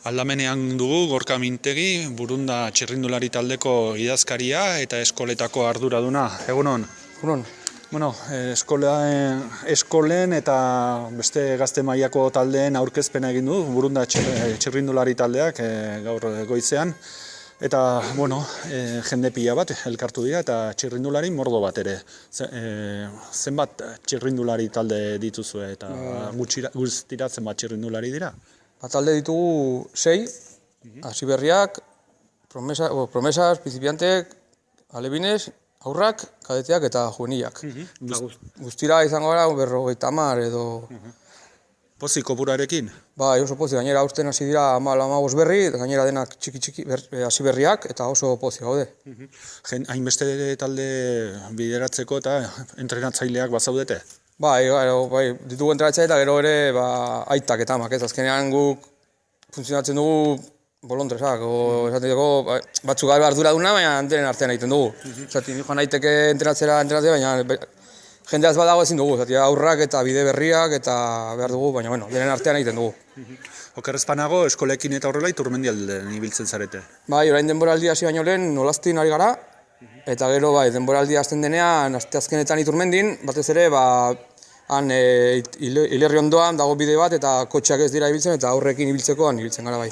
Aldamenean dugu Gorka Mintegi, Burunda txirrindulari taldeko idazkaria eta eskoletako arduraduna. Egunon? Egunon. Bueno, eskolen eta beste gazte mailako taldeen aurkezpena egin du, Burunda txirrindulari taldeak gaur goizean. Eta, bueno, jende pila bat elkartu dira eta txirrindulari mordo bat ere. Zenbat txirrindulari talde dituzue eta guztira zenbat txirrindulari dira? Talde ditugu 6, hasiberriak, promesas, principiantek, alebines, aurrak, kadeteak eta juvenilak. Guztira izango gara 50 edo... Pozik kopurarekin? Bai, oso pozik, gainera aurten hasi dira 15 berri, gainera denak txiki hasiberriak eta oso pozik gaude. Hainbeste talde bideratzeko eta entrenatzaileak bazaudete? Bai, ditugu entrenatzea eta gero ere aitak eta amak, ez azkenean guk funtzionatzen dugu bolondresak, esaten dugu batzuk gara arduraduna, baina denen artean egiten dugu. Zaten, joan aiteke entrenatzea, baina jendeaz badago ezin dugu, aurrak eta bide berriak eta behar dugu, baina denen artean egiten dugu. Okerrezpanago, eskolekin eta horrela iturmendi aldean ibiltzen zarete? Bai, orain denboraldi hasi baino lehen nolaztin ari gara, eta gero denboraldi hasten denean, asteazkenetan iturmendin, batez ere, han hilerri ondoan dago bide bat eta kotxeak ez dira ibiltzen eta aurrekin ibiltzekoan ibiltzen gara bai.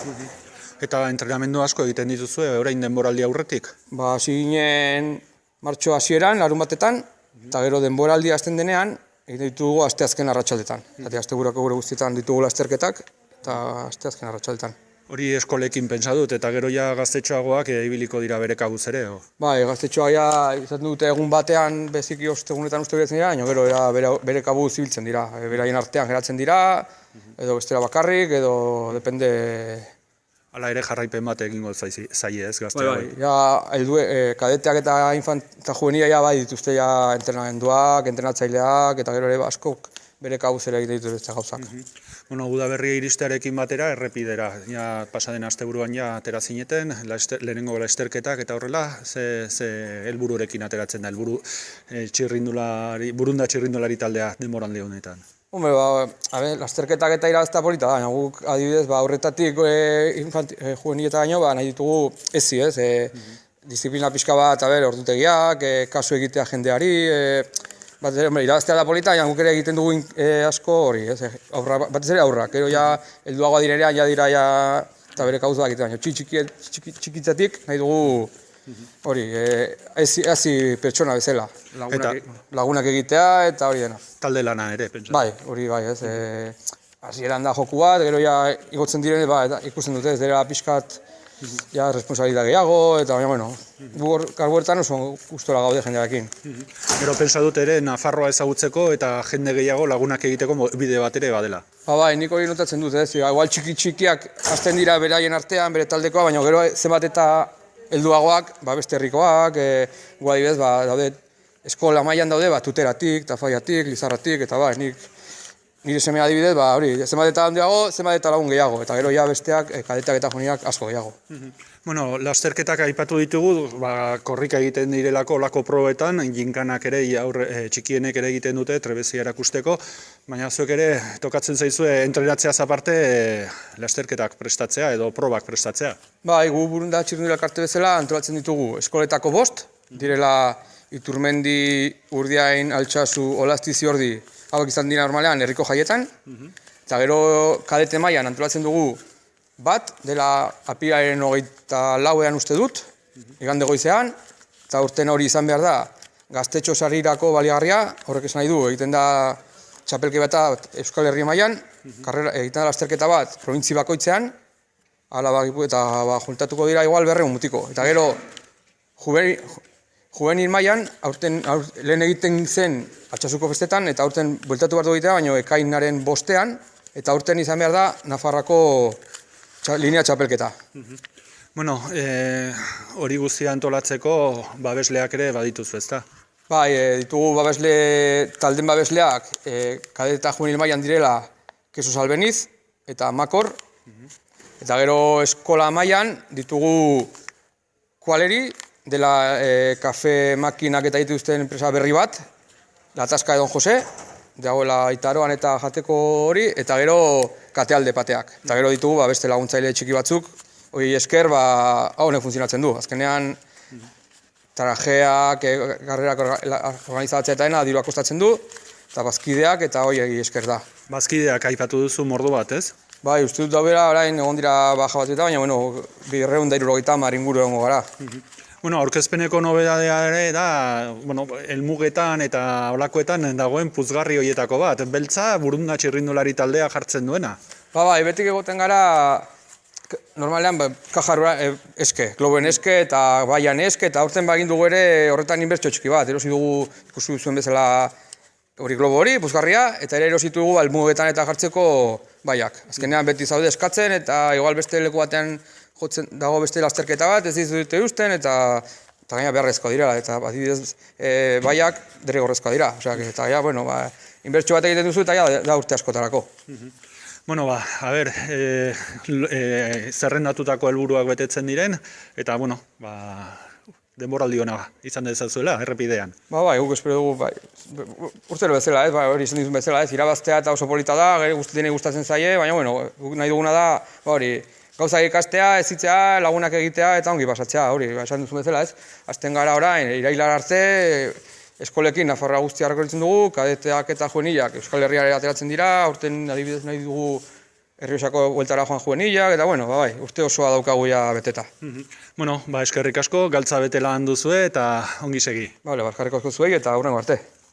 Eta entrenamendu asko egiten dituzue, orain denboraldi aurretik? Hasi ginen martxo hasieran, larun batetan, eta gero denboraldi hasten denean, egiten ditugu asteazken arratsaldetan. Asteburako gure guztietan ditugu lasterketak eta asteazken arratsaldetan. Hori eskolekin pentsa dut, eta gero ja gaztetxoagoak ibiliko dira bere kabuz ere? Bai, gaztetxoa izaten dute egun batean beziki ostegunetan uste bilatzen dira, baina bere kabuz ibiltzen dira. Beraien artean geratzen dira, edo bestera bakarrik, edo depende... Hala ere jarraipen bat egingo zaie ez gaztea? Bai, kadeteak eta juvenila bai dituzte entrenamenduak, entrenatzaileak, eta gero ere askok bere kabuz ere egiten dituzte gauzak. Udaberria iristearekin batera, errepidera. Pasaden asteburuan atera zineten, lehenengo lasterketak eta horrela, ze helbururekin ateratzen da, Burunda txirrindulari taldea denboraldi honetan? Lasterketak eta irabazta polita da, guk adibidez horretatik juvenileta gaino nahi ditugu ezi, disiplina pixka bat, ordutegiak, kasu egitea jendeari, irabaztea da polita, guk ere egiten dugu asko hori, batez ere aurrak, gero helduagoa direnean, dira eta bere kauz bat egiten, txikitzatik nahi dugu hori, ezi pertsona bezala, lagunak egitea eta hori dena. Talde lana ere, pentsa? Bai, hori bai, hasieran da joku bat, gero igotzen diren, ikusten dute, ez dira pixkat responsabilitate gehiago, eta baina, karbuertan oso gustora gaude jendearekin. Gero pentsa dut ere, Nafarroa ezagutzeko eta jende gehiago lagunak egiteko bide bat ere badela. Bai, nik hori notatzen dut, igual txikiak hasten dira beraien artean, bere taldekoa, baina gero zenbat eta helduagoak, beste herrikoak, adibidez, daude, eskola mailan daude, tuteratik, tafaiatik, lizarratik, eta nire semea adibidez, zenbat eta handiago, zenbat eta lagun gehiago, eta gero besteak, kadeteak eta juniak asko gehiago. Lasterketak aipatu ditugu, korrika egiten direlako olako probetan, jinkanak ere, txikienek ere egiten dute, trebezia erakusteko, baina zuek ere tokatzen zaizue entrenatzeaz aparte lasterketak prestatzea edo probak prestatzea. Bai, gu Burunda txirrindulari arte bezala antolatzen ditugu eskoletako 5, direla Iturmendi, Urdiain, Altsasu, Olastizi Ordi, hauek izan dira normalean herriko jaietan, eta gero kadete mailan antolatzen dugu bat, dela apirilaren 24ean uste dut, igande goizean, eta urten hori izan behar da, gaztetxo sarirako baliagarria, horrek esan nahi du, egiten da txapelke bat Euskal Herri mailan, egiten da lasterketa bat probintzi bakoitzean, eta juntatuko dira igual 200 mutiko. Eta gero, juvenil mailan, lehen egiten zen Altsasuko festetan, eta aurten bueltatu behar du egitea, baina ekainaren 5ean, eta aurten izan behar da Nafarrako linea txapelketa. Hori guztia antolatzeko babesleak ere badituzu, ezta? Bai, ditugu talden babesleak, kadete eta juvenil mailan direla Kesu Albeniz eta Makor, eta gero eskola mailan ditugu Kualeri, dela kafe makinak eta dituzten enpresa berri bat, Latazka Don Jose, dagoela itaroan eta jateko hori, eta gero katealde pateak. Eta gero ditugu beste laguntzaile txiki batzuk, hori esker honek funtzionatzen du. Azkenean, trajeak, garrerak organizatzea eta diruak kostatzen du, eta bazkideak eta hori esker da. Bazkideak aipatu duzu mordo bat, ez? Bai, uste dut daubera, orain egon dira baja bat eta, baina, 270 inguru egongo gara. Bueno, aurkezpeneko nobedadea ere da, helmugetan eta olakoetan dagoen puzgarri horietako bat. Beltza, Burunda txirrindulari taldea jartzen duena. Bai, betik egoten gara, normalean, kajarra eske, globoen eske eta baian eske, eta aurten bagin dugu ere horretan inbertsio txiki bat. Erosi dugu, ikusi zuen bezala, hori globo hori, puzgarria, eta ere erositu dugu helmugetan eta jartzeko baiak. Azkenean beti zaude eskatzen, eta igual beste leku batean jotzen dago beste lasterketa bat, ez dizute usten, eta gaina beharrezkoa dira, eta adibidez baiak derrigorrezkoa dira. Eta ja, inbertsio bat egiten duzu, eta ja, da urte askotarako. Bueno, a ber, zerrendatutako helburuak betetzen diren, eta, denboraldi hona izan dezazuela, errepidean. Bai, guk espero dugu, urtero bezala, hori izan dizun bezala, irabaztea eta oso polita da, denei gustatzen zaie, baina, guk nahi duguna da, gauzak ikastea, ezitzea, lagunak egitea eta ongi pasatzea, hori, esan duzun bezala, ez? Azten gara orain, irailar arte, eskolekin Nafarroa guztia rekorritzen dugu, kadeteak eta juvenilak Euskal Herriara ateratzen dira, aurten adibidez nahi dugu Errioxako bueltara joan juvenilak, eta urte osoa daukagu ja beteta. Eskerrik asko, galtza bete lan duzue eta ongi segi. Eskerrik asko zuei eta hurrengo arte.